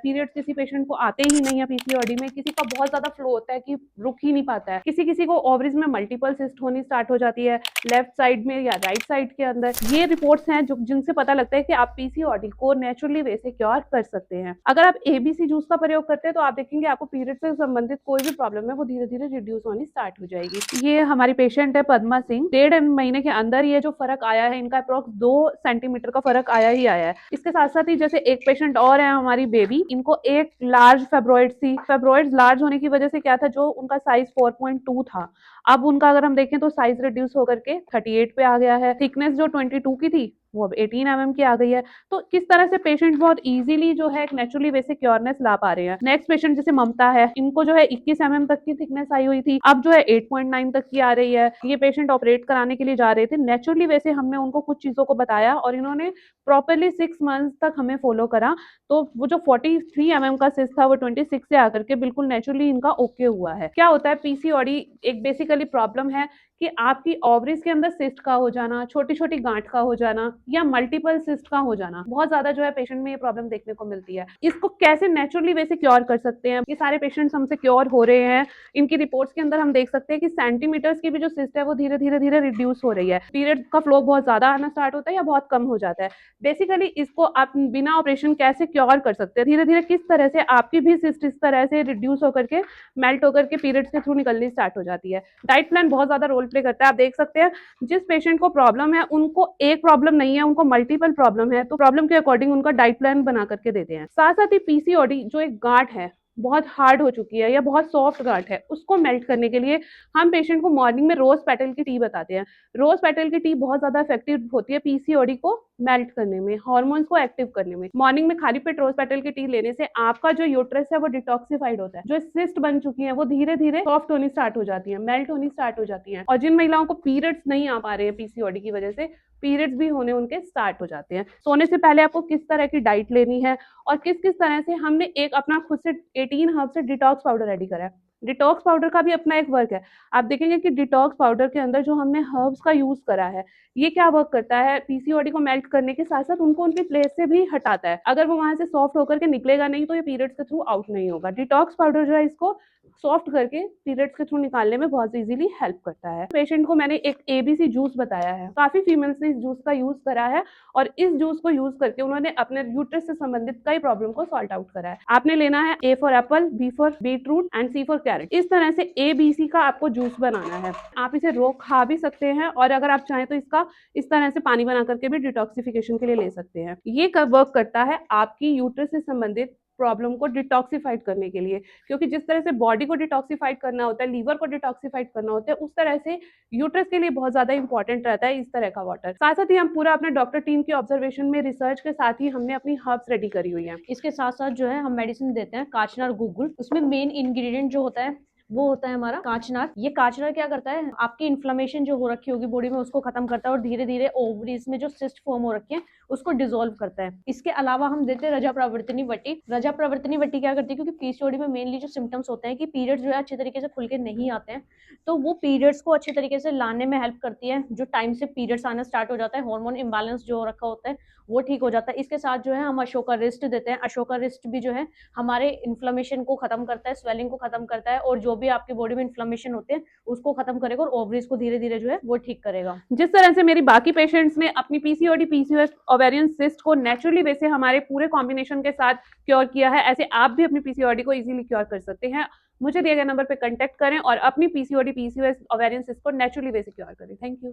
Periods किसी patient को आते ही नहीं है पीसीओडी में, किसी का बहुत ज्यादा फ्लो होता है कि रुक ही नहीं पाता है, किसी किसी को ओवरीज में मल्टीपल सिस्ट होनी स्टार्ट हो जाती है, लेफ्ट साइड में या राइट साइड के अंदर। ये रिपोर्ट्स हैं जो जिनसे पता लगता है कि आप पीसीओडी को नेचुरली वे से क्योर कर सकते हैं। अगर आप एबीसी जूस का प्रयोग करते हैं तो आप देखेंगे आपको पीरियड से संबंधित कोई भी प्रॉब्लम है वो धीरे धीरे रिड्यूस होनी स्टार्ट हो जाएगी। ये हमारी पेशेंट है पद्मा सिंह। 1.5 महीने के अंदर ये जो फर्क आया है, इनका अप्रोक्स 2 सेंटीमीटर का फर्क आया ही आया है। इसके साथ साथ ही जैसे एक पेशेंट और है हमारी बेबी, इनको एक लार्ज फेब्रॉइड थी। फेब्रॉइड लार्ज होने की वजह से क्या था, जो उनका साइज 4.2 था, अब उनका अगर हम देखें तो साइज रिड्यूस होकर के 38 पे आ गया है। थिकनेस जो 22 की थी वो अब 18 की आ गई है। तो किस तरह से पेशेंट बहुत इजीली जो है एक नेचुरली वैसे क्योरनेस ला पा रहे हैं। नेक्स्ट पेशेंट जैसे ममता है, इनको जो है 21 तक की थिकनेस आई हुई थी, अब जो है 8.9 तक की आ रही है। ये पेशेंट ऑपरेट कराने के लिए जा रहे थे, नेचुरली वैसे हमने उनको कुछ चीजों को बताया और इन्होंने प्रॉपरली 6 मंथ्स तक हमें फॉलो करा। तो वो जो 43 का सिस्ट था वो 26 से आकर के बिल्कुल नेचुरली इनका ओके हुआ है। क्या होता है, पीसीओडी एक बेसिकली प्रॉब्लम है कि आपकी ओवरीज के अंदर सिस्ट का हो जाना, छोटी छोटी गांठ का हो जाना या मल्टीपल सिस्ट का हो जाना, बहुत ज्यादा जो है पेशेंट में ये प्रॉब्लम देखने को मिलती है। इसको कैसे नेचुरली वैसे क्योर कर सकते हैं, ये सारे पेशेंट्स हमसे क्योर हो रहे हैं। इनकी रिपोर्ट्स के अंदर हम देख सकते हैं कि सेंटीमीटर्स की भी जो सिस्ट है वो धीरे धीरे धीरे रिड्यूस हो रही है। पीरियड का फ्लो बहुत ज्यादा आना स्टार्ट होता है या बहुत कम हो जाता है। बेसिकली इसको आप बिना ऑपरेशन कैसे क्योर कर सकते हैं, धीरे धीरे किस तरह से आपकी भी सिस्ट इस तरह से रिड्यूस होकर के मेल्ट होकर के पीरियड्स के थ्रू निकलनी स्टार्ट हो जाती है। डाइट प्लान बहुत ज्यादा रोल प्ले करता है। आप देख सकते हैं जिस पेशेंट को प्रॉब्लम है उनको एक प्रॉब्लम नहीं है, उनको मल्टीपल प्रॉब्लम है, तो प्रॉब्लम के अकॉर्डिंग उनका डाइट प्लान बना करके देते हैं। साथ साथ ही पीसीओडी जो एक गांठ है बहुत हार्ड हो चुकी है या बहुत सॉफ्ट गांठ है, उसको मेल्ट करने के लिए हम पेशेंट को मॉर्निंग में रोज पेटल की टी बताते हैं। रोज पेटल की टी बहुत ज्यादा इफेक्टिव होती है पीसीओडी को मेल्ट करने में, हार्मोन्स को एक्टिव करने में। मॉर्निंग में खाली पेट रोज पेटल की टी लेने से आपका जो यूट्रस है वो डिटॉक्सिफाइड होता है, जो सिस्ट बन चुकी है वो धीरे धीरे सॉफ्ट होनी स्टार्ट हो जाती है, मेल्ट होनी स्टार्ट हो जाती है। और जिन महिलाओं को पीरियड्स नहीं आ पा रहे हैं पीसीओडी की वजह से, पीरियड्स भी होने उनके स्टार्ट हो जाते हैं। सोने से पहले आपको किस तरह की डाइट लेनी है और किस किस तरह से हमने एक अपना खुद से 18 हर्ब से डिटॉक्स पाउडर रेडी करा है। डिटॉक्स पाउडर का भी अपना एक वर्क है। आप देखेंगे कि डिटॉक्स पाउडर के अंदर जो हमने हर्ब्स का यूज करा है, ये क्या वर्क करता है, पीसीओडी को मेल्ट करने के साथ साथ उनको उनकी प्लेस से भी हटाता है। अगर वो वहां से सॉफ्ट होकर के निकलेगा नहीं तो ये पीरियड्स के थ्रू आउट नहीं होगा। डिटॉक्स पाउडर जो है इसको सॉफ्ट करके पीरियड्स के थ्रू निकालने में बहुत इजीली हेल्प करता है। पेशेंट को मैंने एक एबीसी जूस बताया है, काफी फीमेल्स ने इस जूस का यूज करा है और इस जूस को यूज करके उन्होंने अपने यूट्रस से संबंधित कई प्रॉब्लम को सॉल्व आउट करा है। आपने लेना है A for apple, B for beetroot and C for carrot. इस तरह से एबीसी का आपको जूस बनाना है। आप इसे रो खा भी सकते हैं और अगर आप चाहें तो इसका इस तरह से पानी बना करके भी डिटॉक्सिफिकेशन के लिए ले सकते हैं। ये कब वर्क करता है, आपकी यूट्रस से संबंधित प्रॉब्लम को डिटॉक्सिफाइड करने के लिए, क्योंकि जिस तरह से बॉडी को डिटॉक्सिफाइड करना होता है, लीवर को डिटॉक्सिफाइड करना होता है, उस तरह से यूट्रस के लिए बहुत ज्यादा इंपॉर्टेंट रहता है इस तरह का वाटर। साथ साथ ही हम पूरा अपने डॉक्टर टीम की ऑब्जर्वेशन में रिसर्च के साथ ही हमने अपनी हर्ब्स रेडी करी हुई है। इसके साथ साथ जो है हम मेडिसिन देते हैं काचनार गुगुल। उसमें मेन इंग्रेडिएंट जो होता है वो होता है हमारा काचनार। ये काचनार क्या करता है, आपकी इन्फ्लेमेशन जो हो रखी होगी बॉडी में उसको खत्म करता है और धीरे धीरे ओवरीज में जो सिस्ट फॉर्म हो रखे हैं उसको डिसॉल्व करता है। इसके अलावा हम देते हैं रजा प्रवर्तनी वटी। रजा प्रवर्तनी वटी क्या करती है, क्योंकि पीसीओडी में मेनली जो सिम्टम्स होते हैं कि पीरियड्स जो है अच्छे तरीके से खुल के नहीं आते हैं, तो वो पीरियड्स को अच्छे तरीके से लाने में हेल्प करती है। जो टाइम से पीरियड्स आना स्टार्ट हो जाता है, हार्मोन इम्बैलेंस जो रखा होता है वो ठीक हो जाता है। इसके साथ जो है हम अशोका रिस्ट देते हैं। अशोका रिस्ट भी जो है हमारे इन्फ्लेमेशन को खत्म करता है, स्वेलिंग को खत्म करता है और जो भी आपकी बॉडी में इन्फ्लेमेशन होते हैं उसको खत्म करेगा और ओवरीज को धीरे धीरे जो है वो ठीक करेगा। जिस तरह से मेरी बाकी पेशेंट्स ने अपनी पीसीओडी पीसीओएस ओवेरियन सिस्ट को नेचुरली वैसे हमारे पूरे कॉम्बिनेशन के साथ क्योर किया है, ऐसे आप भी अपनी पीसीओडी को इजीली क्योर कर सकते हैं। मुझे दिए गए नंबर पे कांटेक्ट करें और अपनी पीसीओडी पीसीओएस ओवेरियन सिस्ट को नेचुरली वैसे क्योर करें। Thank you.